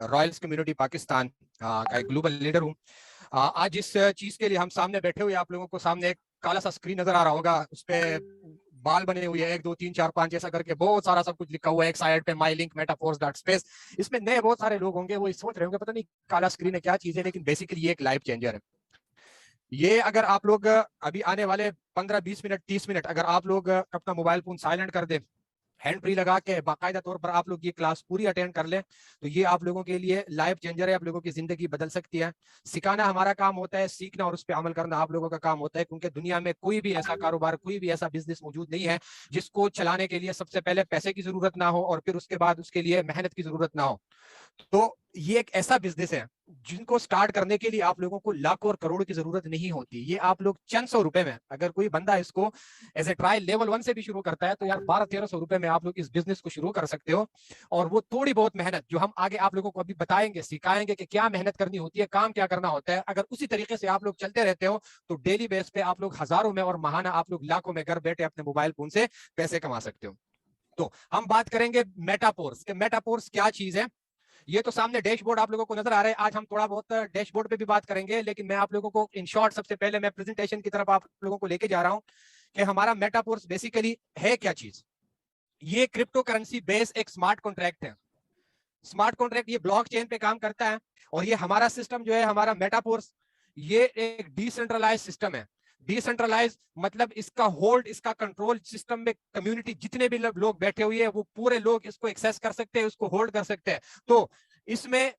Royals community Pakistan का एक global leader हूँ। आज जिस चीज के लिए हम सामने बैठे हुए, आप लोगों को सामने एक काला सा स्क्रीन नजर आ रहा होगा, उस पे बाल बने हुए हैं 1 2 3 4 5 जैसा करके बहुत सारा सब कुछ लिखा हुआ है। एक साइड पे my link metaforce dot space. इसमें नए बहुत सारे लोग होंगे, वो सोच रहे होंगे पता नहीं काला स्क्रीन है क्या चीज है, लेकिन बेसिकली ये एक लाइफ चेंजर है। ये अगर आप लोग अभी आने वाले 15 20 मिनट 30 मिनट अगर आप लोग अपना मोबाइल फोन साइलेंट कर दे, हैंड फ्री लगा के बाकायदा तौर पर आप लोग ये क्लास पूरी अटेंड कर लें, तो ये आप लोगों के लिए लाइफ चेंजर है। आप लोगों की जिंदगी बदल सकती है। सिखाना हमारा काम होता है, सीखना और उस पर अमल करना आप लोगों का काम होता है, क्योंकि दुनिया में कोई भी ऐसा कारोबार, कोई भी ऐसा बिजनेस मौजूद नहीं है जिसको चलाने के लिए सबसे पहले पैसे की जरूरत ना हो और फिर उसके बाद उसके लिए मेहनत की जरूरत ना हो। तो ये एक ऐसा बिजनेस है जिनको स्टार्ट करने के लिए आप लोगों को लाखों और करोड़ों की जरूरत नहीं होती। ये आप लोग चंद सौ रुपए में, अगर कोई बंदा इसको एज ए ट्रायल लेवल 1 से भी शुरू करता है, तो यार 1200-1300 रुपए में आप लोग इस बिजनेस को शुरू कर सकते हो। और वो थोड़ी बहुत मेहनत जो हम आगे आप लोगों को अभी बताएंगे, सिखाएंगे कि क्या मेहनत करनी होती है, काम क्या करना होता है, अगर उसी तरीके से आप लोग चलते रहते हो तो डेली बेस पे आप लोग हजारों में और महाना आप लोग लाखों में घर बैठे अपने मोबाइल फोन से पैसे कमा सकते हो। तो हम बात करेंगे मेटापोर्स के। मेटापोर्स क्या चीज है? ये तो सामने डैशबोर्ड आप लोगों को नजर आ रहा है। आज हम थोड़ा बहुत डैशबोर्ड पे भी बात करेंगे, लेकिन मैं आप लोगों को इन शॉर्ट सबसे पहले मैं प्रेजेंटेशन की तरफ आप लोगों को लेके जा रहा हूं कि हमारा मेटापोर्स बेसिकली है क्या चीज। ये क्रिप्टो करेंसी बेस्ड एक स्मार्ट कॉन्ट्रैक्ट है। स्मार्ट कॉन्ट्रैक्ट ये ब्लॉकचेन पे काम करता है। और ये हमारा सिस्टम जो है, हमारा मेटापोर्स, ये एक डिसेंट्रलाइज सिस्टम है। डिसेंट्रलाइज मतलब इसका होल्ड, इसका कंट्रोल सिस्टम में कम्युनिटी जितने भी लोग बैठे हुए हैं वो पूरे लोग इसको एक्सेस कर सकते हैं, उसको होल्ड कर सकते हैं। तो इसमें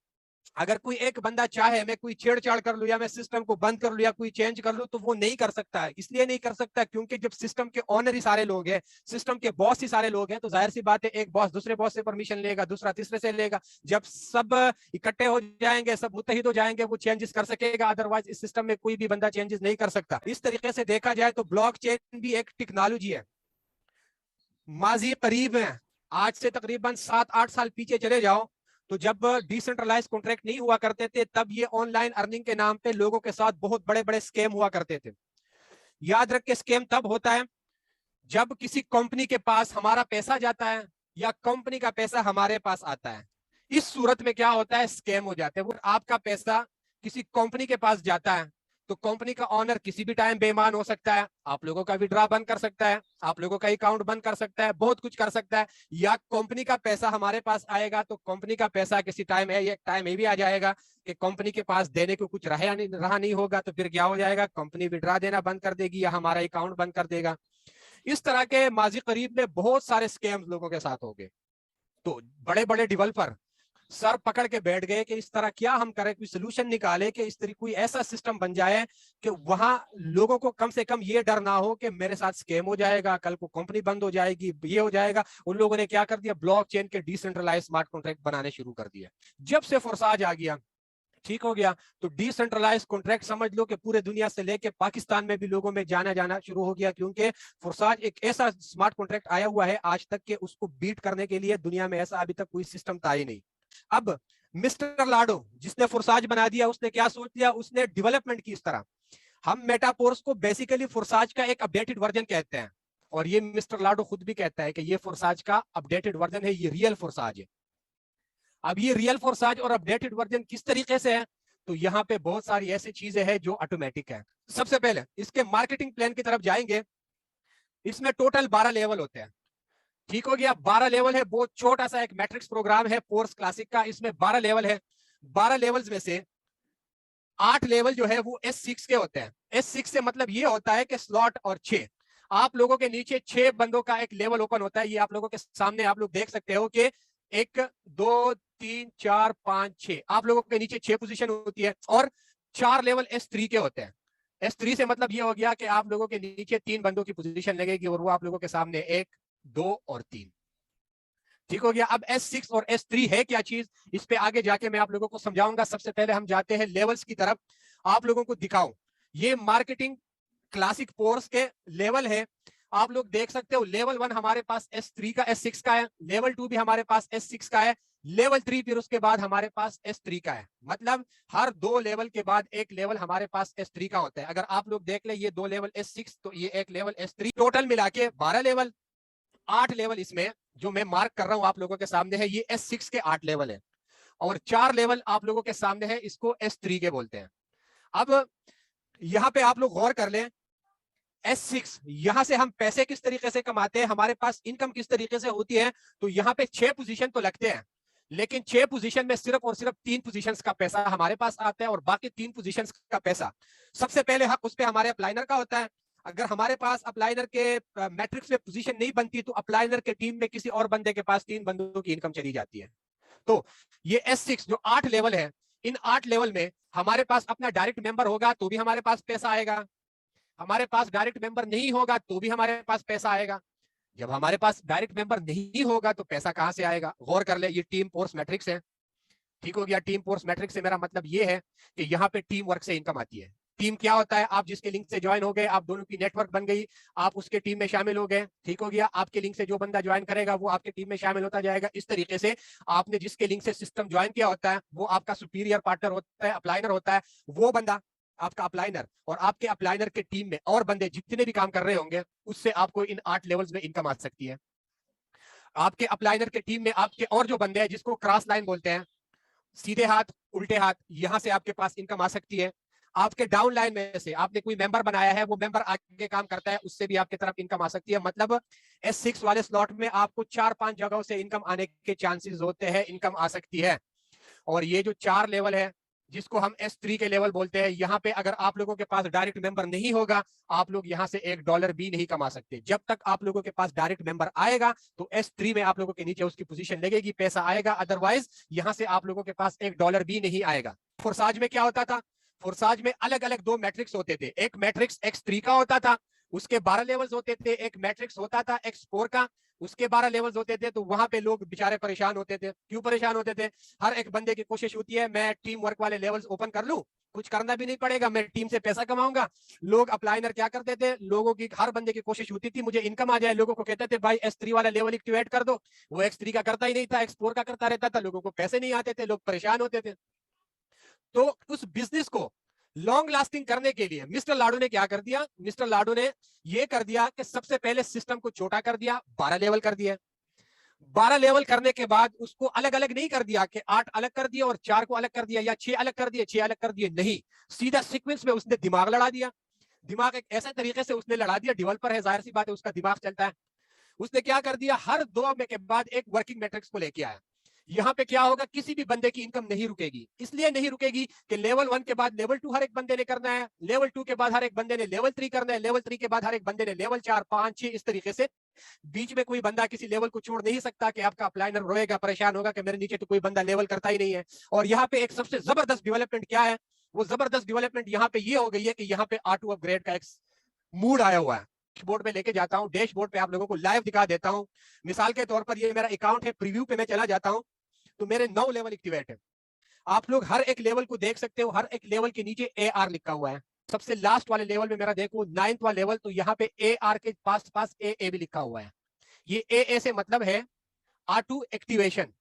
अगर कोई एक बंदा चाहे मैं कोई छेड़छाड़ कर लूं या मैं सिस्टम को बंद कर लूं या कोई चेंज कर लूं, तो वो नहीं कर सकता है। इसलिए नहीं कर सकता क्योंकि जब सिस्टम के ऑनर ही सारे लोग हैं, सिस्टम के बॉस ही सारे लोग हैं, तो जाहिर सी बात है एक बॉस दूसरे बॉस से परमिशन लेगा, दूसरा तीसरे से लेगा। जब सब इकट्ठे हो जाएंगे, सब मुत्तहिद हो जाएंगे, वो चेंजेस कर सकेगा। अदरवाइज इस सिस्टम में कोई भी बंदा चेंजेस नहीं कर सकता। इस तरीके से देखा जाए तो ब्लॉकचेन भी एक टेक्नोलॉजी है। माजी करीब है, आज से तकरीबन 7-8 साल पीछे चले जाओ, तो जब डिसेंट्रलाइज कॉन्ट्रैक्ट नहीं हुआ करते थे, तब ये ऑनलाइन अर्निंग के नाम पे लोगों के साथ बहुत बड़े बड़े स्कैम हुआ करते थे। याद रख के स्कैम तब होता है जब किसी कंपनी के पास हमारा पैसा जाता है या कंपनी का पैसा हमारे पास आता है। इस सूरत में क्या होता है, स्कैम हो जाते हैं। वो आपका पैसा किसी कंपनी के पास जाता है, तो कंपनी का ऑनर किसी भी टाइम बेईमान हो सकता है, आप लोगों का विड्रॉ बंद कर सकता है, आप लोगों का अकाउंट बंद कर सकता है, बहुत कुछ कर सकता है। या कंपनी का पैसा हमारे पास आएगा तो कंपनी का पैसा किसी टाइम है, ये टाइम ये भी आ जाएगा कि कंपनी के पास देने को कुछ रहा नहीं होगा, तो फिर क्या हो जाएगा, कंपनी विड्रॉ देना बंद कर देगी या हमारा अकाउंट बंद कर देगा। इस तरह के माजी करीब में बहुत सारे स्कैम लोगों के साथ हो गए। तो बड़े बड़े डेवलपर सर पकड़ के बैठ गए कि इस तरह क्या हम करें, कोई सोल्यूशन निकाले कि इस तरह कोई ऐसा सिस्टम बन जाए कि वहां लोगों को कम से कम ये डर ना हो कि मेरे साथ स्कैम हो जाएगा, कल को कंपनी बंद हो जाएगी, ये हो जाएगा। उन लोगों ने क्या कर दिया, ब्लॉकचेन के डिसेंट्रलाइज स्मार्ट कॉन्ट्रैक्ट बनाने शुरू कर दिया। जब से फोर्साज आ गया, ठीक हो गया, तो डिसेंट्रलाइज कॉन्ट्रैक्ट समझ लो कि पूरे दुनिया से लेके पाकिस्तान में भी लोगों में जाना जाना शुरू हो गया, क्योंकि फोर्साज एक ऐसा स्मार्ट कॉन्ट्रैक्ट आया हुआ है आज तक के उसको बीट करने के लिए दुनिया में ऐसा अभी तक कोई सिस्टम था ही नहीं। अब मिस्टर लाडो जिसने फोर्साज बना दिया, उसने क्या सोच लिया, उसने डेवलपमेंट की। इस तरह हम मेटापोर्स को बेसिकली फोर्साज का एक अपडेटेड वर्जन कहते हैं, और ये मिस्टर लाडो खुद भी कहता है कि ये फोर्साज का अपडेटेड वर्जन है, ये रियल फोर्साज है। अब ये रियल फोर्साज और अपडेटेड वर्जन किस तरीके से है, तो यहाँ पे बहुत सारी ऐसी चीजें हैं जो ऑटोमेटिक है। सबसे पहले इसके मार्केटिंग प्लान की तरफ जाएंगे। इसमें टोटल 12 लेवल होते हैं, ठीक हो गया। 12 लेवल है, बहुत छोटा सा एक मैट्रिक्स प्रोग्राम है पोर्स क्लासिक का, इसमें 12 लेवल है। 12 लेवल्स में से 8 लेवल जो है वो S6 के होते हैं। S6 से मतलब ये होता है कि स्लॉट और 6 आप लोगों के नीचे 6 बंदों का एक लेवल ओपन होता है। ये आप लोगों के सामने आप लोग देख सकते हो कि 1 2 3 4 5 6 आप लोगों के नीचे 6 पोजीशन होती है, और 4 लेवल S3 के होते हैं। S3 से मतलब ये हो गया कि आप लोगों के नीचे 3 बंदों की पोजीशन लगेगी, और वो आप लोगों के सामने 1 2 और 3, ठीक हो गया। अब S6 और S3 है क्या चीज, इस पे आगे जाके मैं आप लोगों को समझाऊंगा। सबसे पहले हम जाते हैं लेवल्स की तरफ, आप लोगों को दिखाऊं। ये मार्केटिंग क्लासिक कोर्स के लेवल है, आप लोग देख सकते हो। लेवल 1 हमारे पास S3 का S6 का है, लेवल 2 भी हमारे पास S6 का है, लेवल 3 फिर उसके बाद हमारे पास S3 का है। मतलब हर 2 लेवल के बाद एक लेवल हमारे पास S3 का होता है। अगर आप लोग देख ले, ये 2 लेवल S6 तो ये एक लेवल S3, टोटल मिला के 12 लेवल। 8 लेवल इसमें जो मैं मार्क कर रहा हूं आप लोगों के सामने है, ये S6 के 8 लेवल है। और 4 लेवल आप लोगों के सामने है, इसको S3 के बोलते हैं। अब यहां पे आप लोग गौर कर लें, S6 यहां से हम पैसे किस तरीके से कमाते हैं, हमारे पास इनकम किस तरीके से होती है। तो यहां पे 6 पोजीशन तो लगते हैं, लेकिन 6 पोजीशन में सिर्फ और सिर्फ 3 पोजीशंस का पैसा हमारे पास आता है और बाकी 3 पोजीशंस का पैसा सबसे पहले हक उस पे हमारे अप्लाइनर का होता है। अगर हमारे पास अप्लाइनर के मैट्रिक्स में पोजीशन नहीं बनती तो अप्लाइनर के टीम में किसी और बंदे के पास 3 बंदों की इनकम चली जाती है। तो ये S6 जो 8 लेवल है, इन 8 लेवल में हमारे पास अपना डायरेक्ट मेंबर होगा तो भी हमारे पास पैसा आएगा, हमारे पास डायरेक्ट मेंबर नहीं होगा तो भी हमारे पास पैसा आएगा। जब हमारे पास डायरेक्ट मेंबर नहीं होगा तो पैसा कहां से आएगा। गौर कर ले, ये टीम फोर्स मैट्रिक्स है, ठीक हो गया। टीम फोर्स मैट्रिक्स से मेरा मतलब ये है कि यहाँ पे टीम वर्क से इनकम आती है। टीम क्या होता है, आप जिसके लिंक से ज्वाइन हो गए, आप दोनों की नेटवर्क बन गई, आप उसके टीम में शामिल हो गए, ठीक हो गया। आपके लिंक से जो बंदा ज्वाइन करेगा वो आपके टीम में शामिल होता जाएगा। इस तरीके से आपने जिसके लिंक से सिस्टम ज्वाइन किया होता है वो आपका सुपीरियर पार्टनर होता है, अप्लाइनर होता है। वो बंदा आपका अप्लाइनर और आपके अप्लाइनर के टीम में और बंदे जितने भी काम कर रहे होंगे उससे आपको इन 8 लेवल्स में इनकम आ सकती है। आपके अप्लाइनर के टीम में आपके और जो बंदे हैं जिसको क्रॉस लाइन बोलते हैं, सीधे हाथ उल्टे हाथ, यहां से आपके पास इनकम आ सकती है। आपके डाउन लाइन में से आपने कोई मेंबर बनाया है, वो मेंबर आगे काम करता है, उससे भी आपके तरफ इनकम आ सकती है। मतलब S6 वाले स्लॉट में आपको 4-5 जगहों से इनकम आने के चांसेस होते हैं, इनकम आ सकती है। और ये जो 4 लेवल है जिसको हम S3 के लेवल बोलते हैं, यहाँ पे अगर आप लोगों के पास डायरेक्ट मेंबर नहीं होगा आप लोग यहाँ से $1 भी नहीं कमा सकते। जब तक आप लोगों के पास डायरेक्ट मेंबर आएगा तो S3 में आप लोगों के नीचे उसकी पोजीशन लगेगी, पैसा आएगा, अदरवाइज यहाँ से आप लोगों के पास $1 भी नहीं आएगा। फोर्साज में क्या होता था, फोर्साज में अलग अलग 2 मैट्रिक्स होते थे। एक मैट्रिक्स X3 का होता था, उसके 12 लेवल्स होते थे। एक मैट्रिक्स होता था X4 का, उसके 12 लेवल्स होते थे। तो वहां पे लोग बेचारे परेशान होते थे। क्यों परेशान होते थे, हर एक बंदे की कोशिश होती है मैं टीम वर्क वाले लेवल्स ओपन कर लूं, कुछ करना भी नहीं पड़ेगा, मैं टीम से पैसा कमाऊंगा। लोग अप्लाइनर क्या करते थे, लोगों की हर बंदे की कोशिश होती थी मुझे इनकम आ जाए, लोगों को कहते थे भाई S3 वाला लेवल एक्टिवेट कर दो। वो X3 का करता ही नहीं था, X4 का करता रहता था, लोगों को पैसे नहीं आते थे, लोग परेशान होते थे। तो उस बिजनेस को लॉन्ग लास्टिंग करने के लिए मिस्टर लाडू ने क्या कर दिया, मिस्टर लाडू ने यह कर दिया कि सबसे पहले सिस्टम को छोटा कर दिया, 12 लेवल कर दिया। 12 लेवल करने के बाद उसको अलग अलग नहीं कर दिया कि 8 अलग कर दिया और 4 को अलग कर दिया या 6 अलग कर दिए 6 अलग कर दिए, नहीं, सीधा सीक्वेंस में उसने दिमाग लड़ा दिया। दिमाग एक ऐसे तरीके से उसने लड़ा दिया, डेवलपर है जाहिर सी बात है उसका दिमाग चलता है। उसने क्या कर दिया, हर 2 में के बाद एक वर्किंग मैट्रिक्स को लेके आया। यहाँ पे क्या होगा, किसी भी बंदे की इनकम नहीं रुकेगी। इसलिए नहीं रुकेगी कि लेवल 1 के बाद लेवल 2 हर एक बंदे ने करना है, लेवल 2 के बाद हर एक बंदे ने लेवल 3 करना है, लेवल 3 के बाद हर एक बंदे ने लेवल 4, 5, 6, इस तरीके से। बीच में कोई बंदा किसी लेवल को छोड़ नहीं सकता कि आपका अप्लाइनर रोएगा, परेशान होगा कि मेरे नीचे तो कोई बंदा लेवल करता ही नहीं है। और यहाँ पे एक सबसे जबरदस्त डेवलपमेंट क्या है, वो जबरदस्त डेवलपमेंट यहाँ पे ये हो गई है कि यहाँ पे R2 अपग्रेड का एक मूड आया हुआ है। डैशबोर्ड पे लेके जाता हूँ, डैशबोर्ड पे आप लोगों को लाइव दिखा देता हूँ। मिसाल के तौर पर ये मेरा अकाउंट है, प्रीव्यू पे मैं चला जाता हूँ तो मेरे 9 लेवल एक्टिवेट है। आप लोग हर एक लेवल को देख सकते हो, हर एक लेवल के नीचे AR लिखा हुआ है। सबसे लास्ट वाले लेवल में मेरा देखो 9th वाला लेवल, तो यहाँ पे AR के पास पास AA भी लिखा हुआ है। ये AA से मतलब है R2 एक्टिवेशन।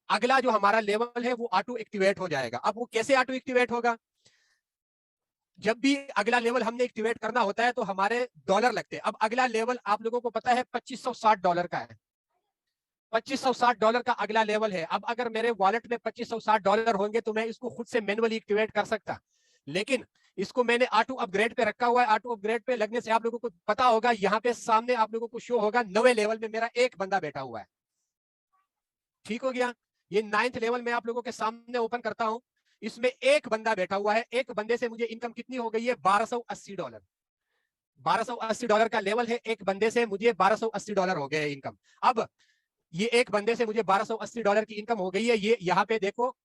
अगला जो हमारा लेवल है वो R2 एक्टिवेट हो जाएगा। अब वो कैसे R2 एक्टिवेट होगा, जब भी अगला लेवल हमने एक्टिवेट करना होता है तो हमारे डॉलर लगते हैं। अब अगला लेवल आप लोगों को पता है $2560 का है, $2560 का अगला लेवल है। अब अगर मेरे वॉलेट में $2560 होंगे तो मैं इसको खुद से मैनुअली एक्टिवेट कर सकता, लेकिन इसको मैंने R2 अपग्रेड पे रखा हुआ है। R2 अपग्रेड पे लगने से आप लोगों को पता होगा, यहाँ पे सामने आप लोगों को शो होगा 9वें लेवल में मेरा एक बंदा बैठा हुआ है, ठीक हो गया। ये 9th लेवल में आप लोगों के सामने ओपन करता हूं, इसमें एक बंदा बैठा हुआ है। एक बंदे से मुझे इनकम कितनी हो गई है, $1280। $1280 का लेवल है, एक बंदे से मुझे $1280 हो गए इनकम। अब ये एक बंदे से मुझे $1280 की इनकम हो गई है। ये यहाँ पे देखो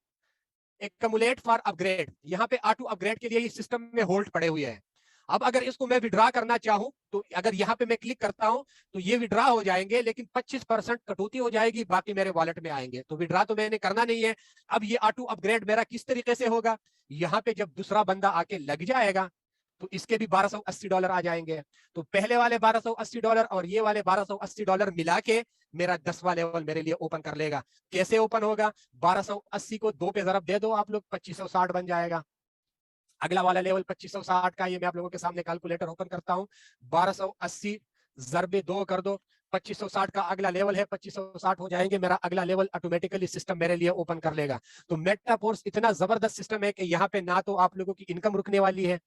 एक्युमुलेट फॉर अपग्रेड, यहाँ पे R2 अपग्रेड के लिए ये सिस्टम में होल्ड पड़े हुए हैं। अब अगर इसको मैं विड्रा करना चाहूं तो अगर यहाँ पे मैं क्लिक करता हूं तो ये विड्रा हो जाएंगे, लेकिन 25% कटौती हो जाएगी, बाकी मेरे वॉलेट में आएंगे। तो विड्रा तो मैंने करना नहीं है। अब ये R2 अपग्रेड मेरा किस तरीके से होगा, यहाँ पे जब दूसरा बंदा आके लग जाएगा तो इसके भी $1280 आ जाएंगे। तो पहले वाले $1280 और ये वाले $1280 मिला के मेरा 10वां लेवल मेरे लिए ओपन कर लेगा। कैसे ओपन होगा, 1280 को 2 पे जरब दे दो आप लोग, 2560 बन जाएगा। अगला वाला लेवल 2560 का, ये मैं आप लोगों के सामने कैलकुलेटर ओपन करता हूं। 1280 ज़रबे 2 कर दो, 2560 का अगला लेवल है, 2560 हो जाएंगे, मेरा अगला लेवल ऑटोमेटिकली सिस्टम मेरे लिए ओपन कर लेगा। तो मेटाफोर्स इतना जबरदस्त सिस्टम है कि यहाँ पे ना तो आप लोगों की इनकम रुकने वाली है,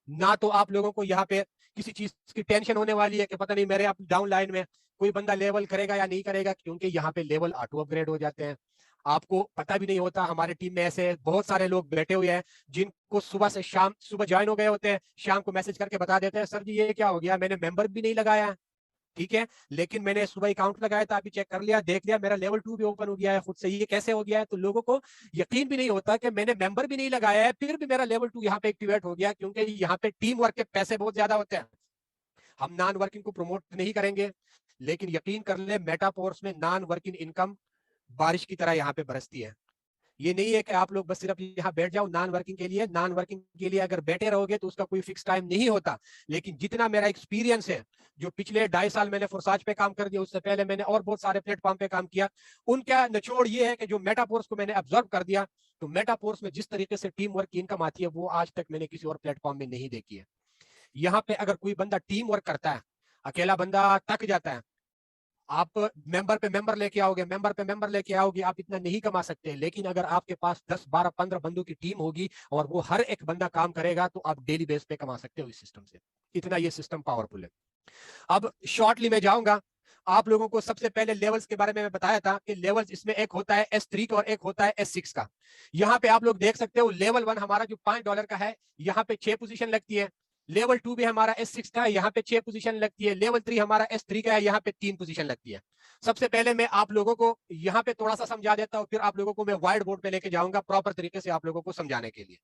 ना तो आप लोगों को यहाँ पे किसी चीज की टेंशन होने वाली है कि पता नहीं मेरे आप डाउन लाइन में कोई बंदा लेवल करेगा या नहीं करेगा, क्योंकि यहाँ पे लेवल ऑटो अपग्रेड हो जाते हैं। आपको पता भी नहीं होता। हमारे टीम में ऐसे बहुत सारे लोग बैठे हुए हैं जिनको सुबह से शाम, सुबह ज्वाइन हो गए होते हैं, शाम को मैसेज करके बता देते हैं सर जी ये क्या हो गया, मैंने मेंबर भी नहीं लगाया, ठीक है, लेकिन मैंने सुबह अकाउंट लगाया था, अभी चेक कर लिया, देख लिया, मेरा लेवल 2 भी ओपन हो गया है खुद से, ये कैसे हो गया है। तो लोगों को यकीन भी नहीं होता कि मैंने मेंबर भी नहीं लगाया है, फिर भी मेरा लेवल 2 यहाँ पे एक्टिवेट हो गया, क्योंकि यहाँ पे टीम वर्क के पैसे बहुत ज्यादा होते हैं। हम नॉन वर्किंग को प्रमोट नहीं करेंगे, लेकिन यकीन कर ले मेटाफोर्स में नॉन वर्किंग इनकम बारिश की तरह यहाँ पे बरसती है। ये नहीं है कि आप लोग बस सिर्फ यहाँ बैठ जाओ नॉन वर्किंग के लिए। नॉन वर्किंग के लिए अगर बैठे रहोगे तो उसका कोई फिक्स टाइम नहीं होता, लेकिन जितना मेरा एक्सपीरियंस है, जो पिछले 2.5 साल मैंने फोरसाज पे काम कर दिया, उससे पहले मैंने और बहुत सारे प्लेटफॉर्म पे काम किया, उनका निचोड़ ये है कि जो मेटाफोर्स को मैंने ऑब्जर्व कर दिया, तो मेटाफोर्स में जिस तरीके से टीम वर्क की इनकम आती है वो आज तक मैंने किसी और प्लेटफॉर्म में नहीं देखी है। यहाँ पे अगर कोई बंदा टीम वर्क करता है, अकेला बंदा थक जाता है, आप मेंबर पे मेंबर लेके आओगे, मेंबर पे मेंबर लेके आओगे, आप इतना नहीं कमा सकते। लेकिन अगर आपके पास 10 12 15 बंदों की टीम होगी और वो हर एक बंदा काम करेगा, तो आप डेली बेस पे कमा सकते हो इस सिस्टम से। इतना ये सिस्टम पावरफुल है। अब शॉर्टली मैं जाऊंगा, आप लोगों को सबसे पहले लेवल्स के बारे में मैं बताया था कि लेवल्स इसमें एक होता है S3 का और एक होता है S6 का। यहाँ पे आप लोग देख सकते हो लेवल 1 हमारा जो $5 का है, यहाँ पे 6 पोजीशन लगती है। लेवल 2 भी हमारा S6 का है, यहाँ पे 6 पोजीशन लगती है। लेवल 3 हमारा S3 का है, यहाँ पे 3 पोजीशन लगती है। सबसे पहले मैं आप लोगों को यहाँ पे थोड़ा सा समझा देता हूँ, फिर आप लोगों को मैं व्हाइट बोर्ड पे लेके जाऊंगा प्रॉपर तरीके से आप लोगों को समझाने के लिए।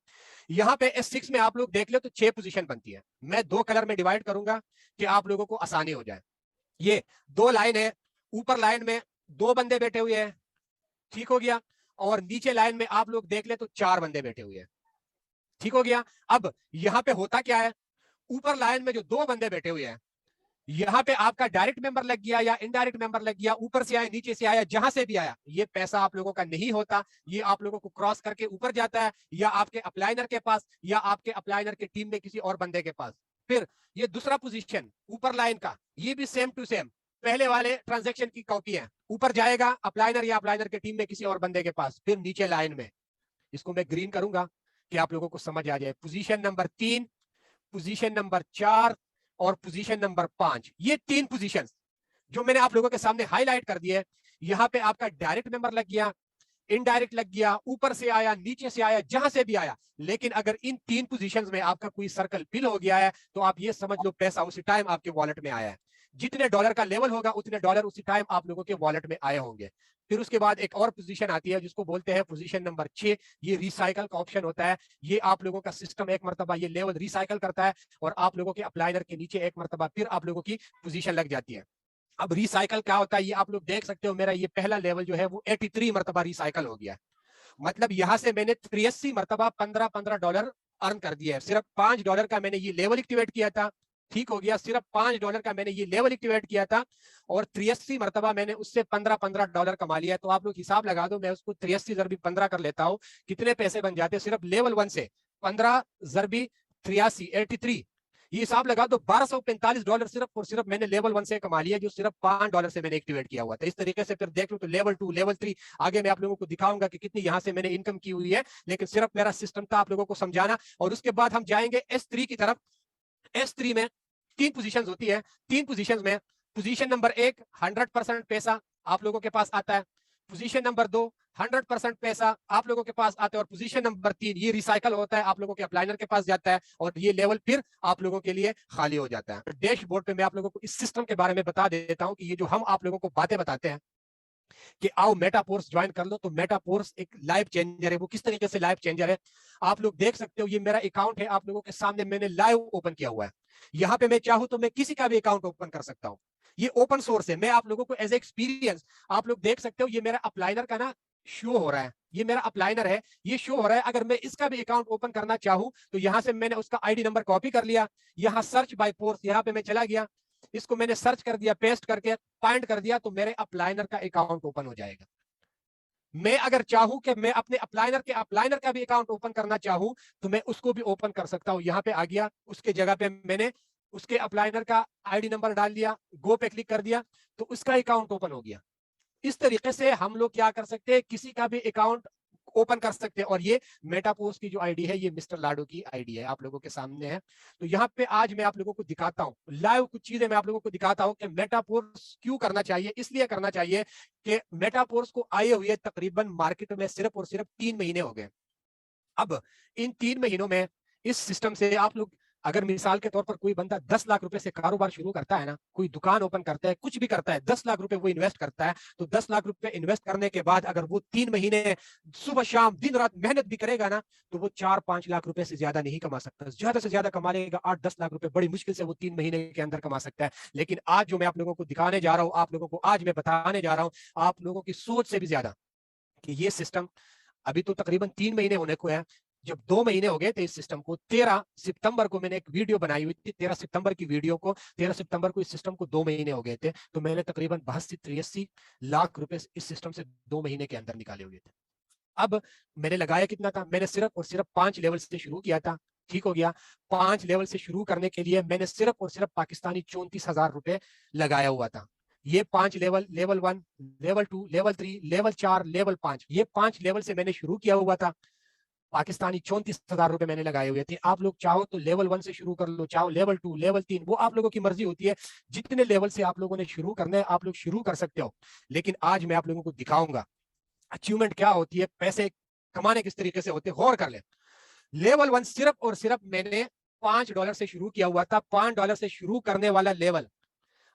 यहाँ पे S6 में आप लोग देख लो तो 6 पोजीशन बनती है। मैं 2 कलर में डिवाइड करूंगा कि आप लोगों को आसानी हो जाए। ये 2 लाइन है, ऊपर लाइन में 2 बंदे बैठे हुए हैं, ठीक हो गया, और नीचे लाइन में आप लोग देख ले तो 4 बंदे बैठे हुए हैं, ठीक हो गया। अब यहाँ पे होता क्या है, ऊपर लाइन में जो 2 बंदे बैठे हुए हैं, यहाँ पे आपका डायरेक्ट मेंबर लग गया या इनडायरेक्ट मेंबर लग गया, ऊपर से आया नीचे से आया जहां से भी आया, ये पैसा आप लोगों का नहीं होता, ये आप लोगों को क्रॉस करके ऊपर जाता है, या आपके अप्लाइनर के पास, या आपके अप्लाइनर के टीम में किसी और बंदे के पास। फिर ये दूसरा पोजीशन ऊपर लाइन का, ये भी सेम टू सेम पहले वाले ट्रांजैक्शन की कॉपी है, ऊपर जाएगा अप्लाइनर या अप्लाइनर के टीम में किसी और बंदे के पास, फिर नीचे लाइन में। इसको मैं ग्रीन करूंगा कि आप लोगों को समझ आ जाए। पोजीशन नंबर 3, पोजीशन नंबर 4 और पोजीशन नंबर 5, ये 3 पोजीशंस जो मैंने आप लोगों के सामने हाईलाइट कर दिए। यहाँ पे आपका डायरेक्ट मेंबर लग गया, इनडायरेक्ट लग गया, ऊपर से आया, नीचे से आया, जहां से भी आया। लेकिन अगर इन 3 पोजीशंस में आपका कोई सर्कल फिल हो गया है, तो आप ये समझ लो पैसा उसी टाइम आपके वॉलेट में आया है। जितने डॉलर का लेवल होगा उतने डॉलर उसी टाइम आप लोगों के वॉलेट में आए होंगे। फिर उसके बाद एक और पोजीशन आती है जिसको बोलते हैं पोजीशन नंबर 6, ये रिसाइकल का ऑप्शन होता है। ये आप लोगों का सिस्टम एक मरतबा ये लेवल रिसाइकल करता है और आप लोगों के अप्लाइनर के नीचे एक मरतबा फिर आप लोगों की पोजीशन लग जाती है। अब रिसाइकल क्या होता है, ये आप लोग देख सकते हो, मेरा ये पहला लेवल जो है वो 83 मरतबा रिसाइकल हो गया। मतलब यहां से मैंने 83 मरतबा 15-15 डॉलर अर्न कर दिया है। सिर्फ $5 का मैंने ये लेवल एक्टिवेट किया था, ठीक हो गया, सिर्फ $5 का मैंने ये लेवल एक्टिवेट किया था और 83 मरतबा मैंने उससे 15-15 डॉलर कमा लिया। तो आप लोग हिसाब लगा दो, मैं उसको 83 ज़रबी 15 कर लेता हूँ, कितने पैसे बन जाते हैं सिर्फ लेवल 1 से। 15 ज़रबी 83, 83, ये हिसाब लगा दो, $1245 सिर्फ और सिर्फ मैंने लेवल 1 से कमा लिया, जो सिर्फ $5 से मैंने एक्टिवेट किया हुआ था। इस तरीके से फिर देख लो तो लेवल 2, लेवल 3 आगे मैं आप लोगों को दिखाऊंगा कि कितनी यहां से मैंने इनकम की हुई है, लेकिन सिर्फ मेरा सिस्टम था आप लोगों को समझाना। और उसके बाद हम जाएंगे S3 की तरफ। S3 में 3 पोजीशंस होती है। 3 पोजीशंस में पोजीशन नंबर 1 100% पैसा आप लोगों के पास आता है, पोजीशन नंबर 2 100% पैसा आप लोगों के पास आता है, और पोजीशन नंबर 3 ये रिसाइकल होता है, आप लोगों के अप्लाइनर के पास जाता है और ये लेवल फिर आप लोगों के लिए खाली हो जाता है। डैशबोर्ड पे मैं आप लोगों को इस सिस्टम के बारे में बता देता हूं कि ये जो हम आप लोगों को बातें बताते हैं कि आओ मेटाफोर्स ज्वाइन कर लो, तो मेटाफोर्स एक लाइफ चेंजर है। वो किस तरीके से लाइफ चेंजर है आप लोग देख सकते हो। ये मेरा अकाउंट है, आप लोगों के सामने मैंने लाइव ओपन किया हुआ है। यहाँ पे मैं चाहूं तो मैं किसी का भी अकाउंट ओपन कर सकता हूं, ये ओपन सोर्स है। मैं आप लोगों को एज एक्सपीरियंस आप लोग देख सकते हो, ये मेरा अप्लाइनर का ना शो हो रहा है, ये मेरा अप्लाइनर है, ये शो हो रहा है। अगर मैं इसका भी अकाउंट ओपन करना चाहूं तो यहां से मैंने उसका आईडी नंबर कॉपी कर लिया, यहां सर्च बाय फोर्स यहां पे मैं चला गया, इसको मैंने सर्च कर दिया, पेस्ट करके फाइंड कर दिया, तो मेरे अप्लाइनर का अकाउंट ओपन हो जाएगा। मैं अगर चाहूं कि मैं अपने अप्लाइनर का भी अकाउंट ओपन करना चाहूं तो मैं उसको भी ओपन कर सकता हूं। यहां पे आ गया, उसके जगह पे मैंने उसके अप्लाइनर का आईडी नंबर डाल दिया, गो पे क्लिक कर दिया, तो उसका अकाउंट ओपन हो गया। इस तरीके से हम लोग क्या कर सकते हैं, किसी का भी अकाउंट ओपन कर सकते हैं। और ये मेटापोस्ट की जो आईडी है, ये मिस्टर लाडो की आईडी है, आप लोगों के सामने है। तो यहाँ पे आज मैं आप लोगों को दिखाता हूँ लाइव, कुछ चीजें मैं आप लोगों को दिखाता हूँ कि मेटापोस्ट क्यों करना चाहिए। इसलिए करना चाहिए कि मेटापोस्ट को आए हुए तकरीबन मार्केट में सिर्फ और सिर्फ 3 महीने हो गए। अब इन 3 महीनों में इस सिस्टम से आप लोग, अगर मिसाल के तौर पर कोई बंदा 10 लाख रुपए से कारोबार शुरू करता है ना, कोई दुकान ओपन करता है, कुछ भी करता है, 10 लाख रुपए वो इन्वेस्ट करता है, तो 10 लाख रुपए इन्वेस्ट करने के बाद अगर वो 3 महीने सुबह शाम दिन रात मेहनत भी करेगा ना, तो वो 4-5 लाख रुपए से ज्यादा नहीं कमा सकता। ज्यादा से ज्यादा कमा लेगा 8-10 लाख रुपए, बड़ी मुश्किल से वो 3 महीने के अंदर कमा सकता है। लेकिन आज जो मैं आप लोगों को दिखाने जा रहा हूं, आप लोगों को आज मैं बताने जा रहा हूं, आप लोगों की सोच से भी ज्यादा, कि ये सिस्टम अभी तो तकरीबन 3 महीने होने को है। जब 2 महीने हो गए थे इस सिस्टम को, 13 सितंबर को मैंने एक वीडियो बनाई हुई थी, 13 सितंबर की वीडियो को, 13 सितंबर को इस सिस्टम को 2 महीने हो गए थे, तो मैंने तकरीबन 82-83 लाख रुपए इस सिस्टम से 2 महीने के अंदर निकाले हुए थे। अब मैंने लगाया कितना था, मैंने सिर्फ और सिर्फ 5 लेवल से शुरू किया था, ठीक हो गया। 5 लेवल से शुरू करने के लिए मैंने सिर्फ और सिर्फ पाकिस्तानी 34,000 रुपए लगाया हुआ था। ये 5 level, level 1, level 2, level 3, level 4, level 5, ये 5 लेवल से मैंने शुरू किया हुआ था। पाकिस्तानी 34,000 रुपए मैंने लगाए हुए थे। आप लोग चाहो तो लेवल 1 से शुरू कर लो, चाहो लेवल 2, लेवल 3, वो आप लोगों की मर्जी होती है। जितने लेवल से आप लोगों ने शुरू करना है, आप लोग शुरू कर सकते हो। लेकिन आज मैं आप लोगों को दिखाऊंगा अचीवमेंट क्या होती है, पैसे कमाने किस तरीके से होते हैं। गौर कर ले, लेवल 1 सिर्फ और सिर्फ मैंने $5 से शुरू किया हुआ था। $5 से शुरू करने वाला लेवल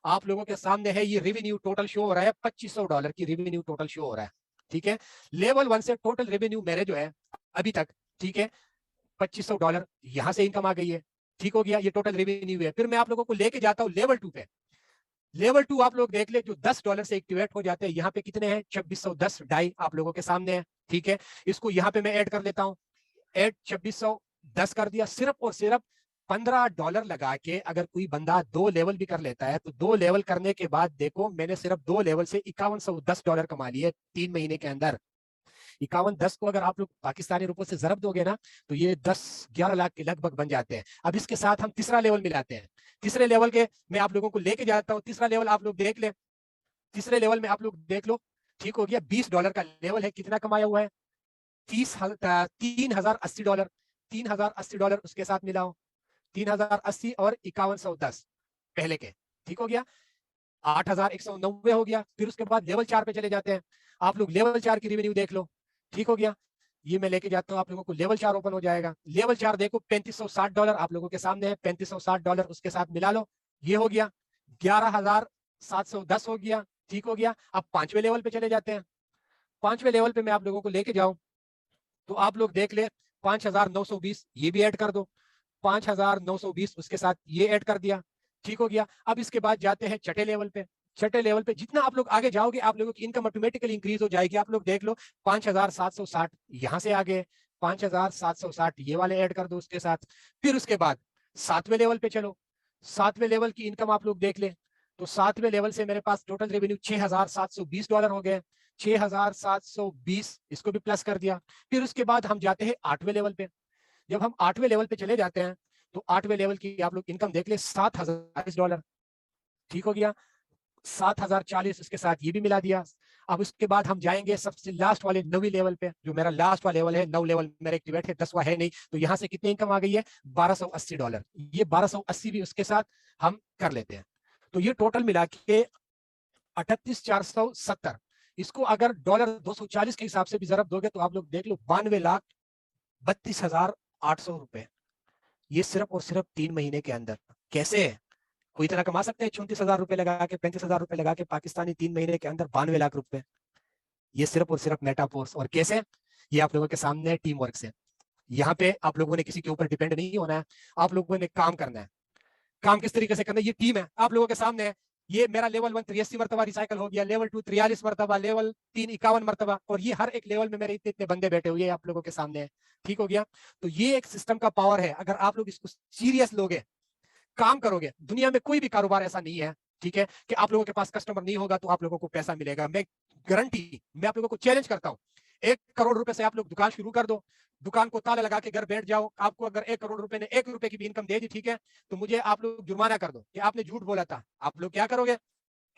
आप लोगों के सामने है। ये रेवेन्यू टोटल शो हो रहा है, $2500 की रेवेन्यू टोटल शो हो रहा है, ठीक है। लेवल 1 से टोटल रेवेन्यू मेरे जो है अभी तक, ठीक है, $2500 यहां से इनकम आ गई है, ठीक हो गया। ये टोटल रेवेन्यू है। फिर मैं आप लोगों को लेके जाता हूं लेवल 2 पे। लेवल 2 आप लोग देख ले, जो $10 से एक्टिवेट हो जाते हैं। यहाँ पे कितने हैं, 2610 डाई आप लोगों के सामने है, ठीक है। इसको यहाँ पे मैं ऐड कर लेता हूँ, ऐड 2610 कर दिया। सिर्फ और सिर्फ $15 लगा के अगर कोई बंदा 2 लेवल भी कर लेता है, तो 2 लेवल करने के बाद देखो मैंने सिर्फ 2 लेवल से $5110 कमा लिए 3 महीने के अंदर। 5110 को अगर आप लोग पाकिस्तानी रुपए से जरब दोगे ना, तो ये 10-11 लाख के लगभग बन जाते हैं। अब इसके साथ हम तीसरा लेवल मिलाते हैं। तीसरे लेवल के मैं आप लोगों को लेके जाता हूँ। तीसरा लेवल आप लोग देख ले, तीसरे लेवल में आप लोग देख लो, ठीक हो गया। $20 का लेवल है, कितना कमाया हुआ है, $3080। $3080 उसके साथ मिलाओ, 3080 और 5110 पहले के, ठीक हो गया। 8190 हो गया। फिर उसके बाद लेवल 4 पे चले जाते हैं। आप लोग लेवल 4 की रेवेन्यू देख लो, ठीक हो गया। ये मैं लेके जाता हूँ आप लोगों को, लेवल 4 ओपन हो जाएगा। लेवल 4 देखो $3560 आप लोगों के सामने है, $3560 उसके साथ मिला लो, ये हो गया। 11710 हो गया, ठीक हो गया। अब 5वें लेवल पे चले जाते हैं। 5वें लेवल पे मैं आप लोगों को लेके जाऊं, तो आप लोग देख ले 5920 ये भी ऐड कर दो, 5920 उसके साथ ये ऐड कर दिया, ठीक हो गया। अब इसके बाद जाते हैं छठे लेवल पे। छठे लेवल पे जितना आप लोग आगे जाओगे, आप लोगों की इनकम ऑटोमेटिकली इंक्रीज हो जाएगी। आप लोग देख लो 5760 यहां से आगे, 5760 ये वाले ऐड कर दो उसके साथ। फिर उसके बाद 7वें लेवल पे चलो। 7वें लेवल की इनकम आप लोग देख ले, तो 7वें लेवल से मेरे पास टोटल रेवेन्यू $6720 हो गए। 6720 इसको भी प्लस कर दिया। फिर उसके बाद हम जाते हैं 8वें लेवल पे। जब हम 8वें लेवल पे चले जाते हैं, तो 8वें लेवल की आप लोग इनकम देख ले, $7040, ठीक हो गया। 7040 उसके साथ ये भी मिला दिया। अब उसके बाद हम जाएंगे सबसे लास्ट वाले 9वीं लेवल पे, जो मेरा लास्ट वाला लेवल है। 9 लेवल मेरा एक्टिवेट है, 10वां है नहीं। तो यहाँ से कितनी इनकम आ गई है, $1280। ये 1280 भी उसके साथ हम कर लेते हैं। तो ये टोटल मिला के 38,470। इसको अगर $240 के हिसाब से भी जरब दोगे, तो आप लोग देख लो 92,32,800 रुपए। ये सिर्फ और सिर्फ 3 महीने के अंदर। कैसे है, कोई तरह कमा सकते हैं 34,000 रुपए लगा के, 35,000 रुपए लगा के पाकिस्तानी 3 महीने के अंदर 92 लाख रुपए। ये सिर्फ और सिर्फ मेटाफोर्स। और कैसे, ये आप लोगों के सामने टीम वर्क से। यहाँ पे आप लोगों ने किसी के ऊपर डिपेंड नहीं होना है, आप लोगों ने काम करना है। काम किस तरीके से करना है, ये टीम है आप लोगों के सामने है। ये मेरा लेवल 1 83 मरतबा रिसाइकल हो गया, लेवल 2 43 मरतबा, लेवल 3 51 मरतबा। और ये हर एक लेवल में मेरे इतने इतने बंदे बैठे हुए आप लोगों के सामने है, ठीक हो गया। तो ये एक सिस्टम का पावर है। अगर आप लोग इसको सीरियस लोगे, काम करोगे, दुनिया में कोई भी कारोबार ऐसा नहीं है, ठीक है, कि आप लोगों के पास कस्टमर नहीं होगा तो आप लोगों को पैसा मिलेगा। मैं गारंटी, मैं आप लोगों को चैलेंज करता हूं, 1 करोड़ रुपए से आप लोग दुकान शुरू कर दो, दुकान को ताला लगा के घर बैठ जाओ। आपको अगर 1 करोड़ रुपए ने 1 रुपए की भी इनकम दे दी, ठीक है, तो मुझे आप लोग जुर्माना कर दो कि आपने झूठ बोला था। आप लोग क्या करोगे,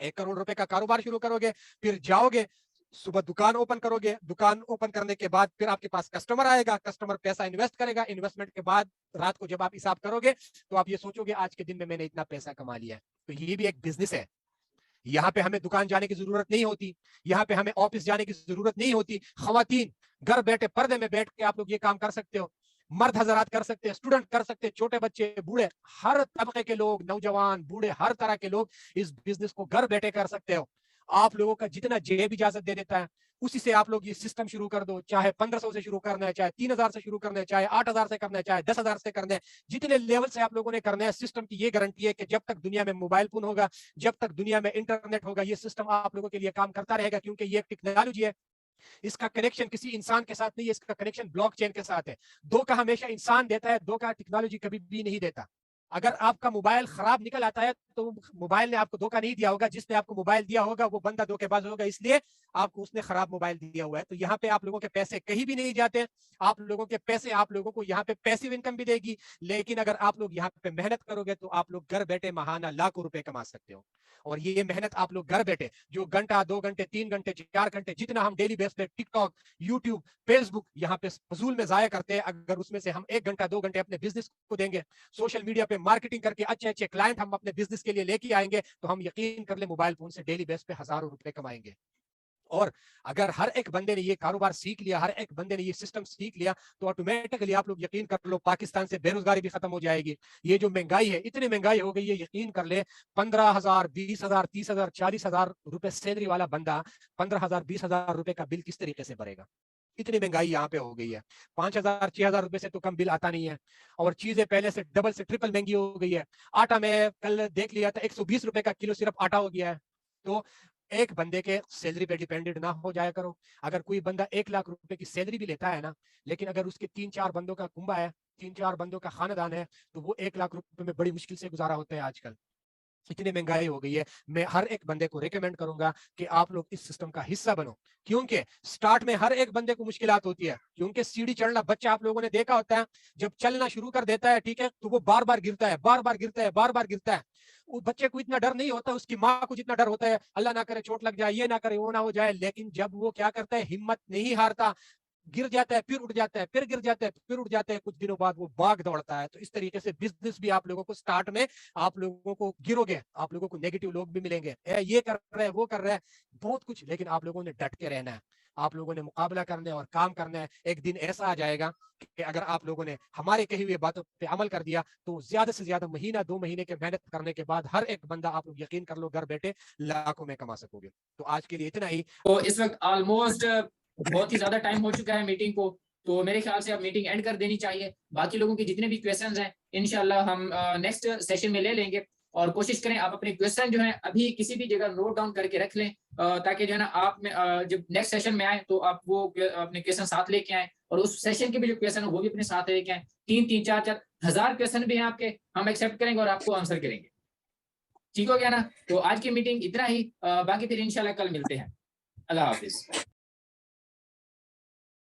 1 करोड़ रुपए का कारोबार शुरू करोगे, फिर जाओगे सुबह दुकान ओपन करोगे, दुकान ओपन करने के बाद फिर आपके पास कस्टमर आएगा, कस्टमर पैसा इन्वेस्ट करेगा, इन्वेस्टमेंट के बाद रात को जब आप हिसाब करोगे तो आप ये सोचोगे आज के दिन में मैंने इतना पैसा कमा लिया है। तो ये भी एक बिजनेस है। यहाँ पे हमें दुकान जाने की जरूरत नहीं होती, यहाँ पे हमें ऑफिस जाने की जरूरत नहीं होती। खवातीन घर बैठे पर्दे में बैठ के आप लोग ये काम कर सकते हो, मर्द हजरात कर सकते हैं, स्टूडेंट कर सकते हैं, छोटे बच्चे, बूढ़े, हर तबके के लोग, नौजवान, बूढ़े, हर तरह के लोग इस बिजनेस को घर बैठे कर सकते हो। आप लोगों का जितना जेब इजाजत दे देता है उसी से आप लोग ये सिस्टम शुरू कर दो। चाहे 1500 से शुरू करना है, चाहे 3000 से शुरू करना है, चाहे 8000 से करना है, चाहे 10,000 से करना है, जितने लेवल से आप लोगों ने करना है। सिस्टम की ये गारंटी है कि जब तक दुनिया में मोबाइल फोन होगा, जब तक दुनिया में इंटरनेट होगा, ये सिस्टम आप लोगों के लिए काम करता रहेगा, क्योंकि ये टेक्नोलॉजी है। इसका कनेक्शन किसी इंसान के साथ नहीं है, इसका कनेक्शन ब्लॉकचेन के साथ है। धोखा हमेशा इंसान देता है, धोखा टेक्नोलॉजी कभी भी नहीं देता। अगर आपका मोबाइल खराब निकल आता है तो मोबाइल ने आपको धोखा नहीं दिया होगा, जिसने आपको मोबाइल दिया होगा वो बंदा धोखेबाज होगा, इसलिए आपको उसने खराब मोबाइल दिया हुआ है। तो यहाँ पे आप लोगों के पैसे कहीं भी नहीं जाते, आप लोगों के पैसे आप लोगों को यहाँ पे पैसिव इनकम भी देगी। लेकिन अगर आप लोग यहाँ पे मेहनत करोगे तो आप लोग घर बैठे महाना लाखों रुपए कमा सकते हो। और ये मेहनत आप लोग घर बैठे जो घंटा, 2 घंटे, 3 घंटे, 4 घंटे, जितना हम डेली बेस पे टिकटॉक, यूट्यूब, फेसबुक यहाँ पे फजूल में जाया करते हैं, अगर उसमें से हम 1 घंटा 2 घंटे अपने बिजनेस को देंगे, सोशल मीडिया पे मार्केटिंग करके अच्छे अच्छे क्लाइंट हम अपने बिजनेस के लिए लेके आएंगे, तो हम यकीन कर ले मोबाइल फोन से डेली बेस पे हजारों रुपए कमाएंगे। और अगर हर एक बंदे ने ये कारोबार सीख लिया, हर एक बंदे ने ये सिस्टम सीख लिया, तो ऑटोमेटिकली आप लोग यकीन कर लो पाकिस्तान से बेरोजगारी भी खत्म हो जाएगी। ये जो महंगाई है, इतनी महंगाई हो गई है, यकीन कर ले 15,000, 20,000, 30,000, 40,000 रुपए सैलरी वाला बंदा 15,000, 20,000 रुपए का बिल किस तरीके से भरेगा। इतनी महंगाई यहाँ पे हो गई है। 5,000, 6,000 रुपए से तो कम बिल आता नहीं है, और चीजें पहले से डबल से ट्रिपल महंगी हो गई है। आटा में कल देख लिया था 120 रुपए का किलो सिर्फ आटा हो गया है। तो एक बंदे के सैलरी पे डिपेंडेंट ना हो जाया करो। अगर कोई बंदा 1 लाख रुपए की सैलरी भी लेता है ना, लेकिन अगर उसके 3-4 बंदों का कुंबा है, 3-4 बंदों का खानदान है, तो वो 1 लाख रुपए में बड़ी मुश्किल से गुजारा होता है आजकल। इतनी महंगाई हो गई है। मैं हर एक बंदे को रिकमेंड करूंगा कि आप लोग इस सिस्टम का हिस्सा बनो, क्योंकि स्टार्ट में हर एक बंदे को मुश्किलात होती है, क्योंकि सीढ़ी चढ़ना, बच्चा आप लोगों ने देखा होता है जब चलना शुरू कर देता है, ठीक है, तो वो बार बार गिरता है, बार बार गिरता है, बार बार गिरता है। वो बच्चे को इतना डर नहीं होता, उसकी माँ को जितना डर होता है, अल्लाह ना करे चोट लग जाए, ये ना करे वो ना हो जाए। लेकिन जब वो क्या करता है, हिम्मत नहीं हारता, गिर जाता है, फिर उठ जाता है, फिर गिर जाता है, फिर उठ जाता है, कुछ दिनों बाद वो भाग दौड़ता है। तो इस तरीके से बिजनेस भी आप लोगों को स्टार्ट में, आप लोगों को गिरोगे, आप लोगों को नेगेटिव लोग भी मिलेंगे, ये कर रहे हैं, वो कर रहे हैं, बहुत कुछ, लेकिन आप लोगों ने डट के रहना है, आप लोगों ने मुकाबला करना है और काम करना है। एक दिन ऐसा आ जाएगा कि अगर आप लोगों ने हमारे कही हुई बातों पे अमल कर दिया, तो ज्यादा से ज्यादा महीना 2 महीने के मेहनत करने के बाद हर एक बंदा, आप लोग यकीन कर लो, घर बैठे लाखों में कमा सकोगे। तो आज के लिए इतना ही। तो इस वक्त ऑलमोस्ट बहुत ही ज्यादा टाइम हो चुका है मीटिंग को, तो मेरे ख्याल से अब मीटिंग एंड कर देनी चाहिए। बाकी लोगों के जितने भी क्वेश्चंस हैं इंशाल्लाह हम नेक्स्ट सेशन में ले लेंगे, और कोशिश करें आप अपने क्वेश्चन जो है अभी किसी भी जगह नोट डाउन करके रख लें, ताकि जो है ना आप में जब नेक्स्ट सेशन में आए तो आप वो अपने क्वेश्चन साथ लेके आए, और उस सेशन के भी जो क्वेश्चन है वो भी अपने साथ लेके आए। 3-3, 4-4 हजार क्वेश्चन भी हैं आपके, हम एक्सेप्ट करेंगे और आपको आंसर करेंगे। ठीक हो गया ना? तो आज की मीटिंग इतना ही, बाकी फिर इंशाल्लाह कल मिलते हैं। अल्लाह हाफिज।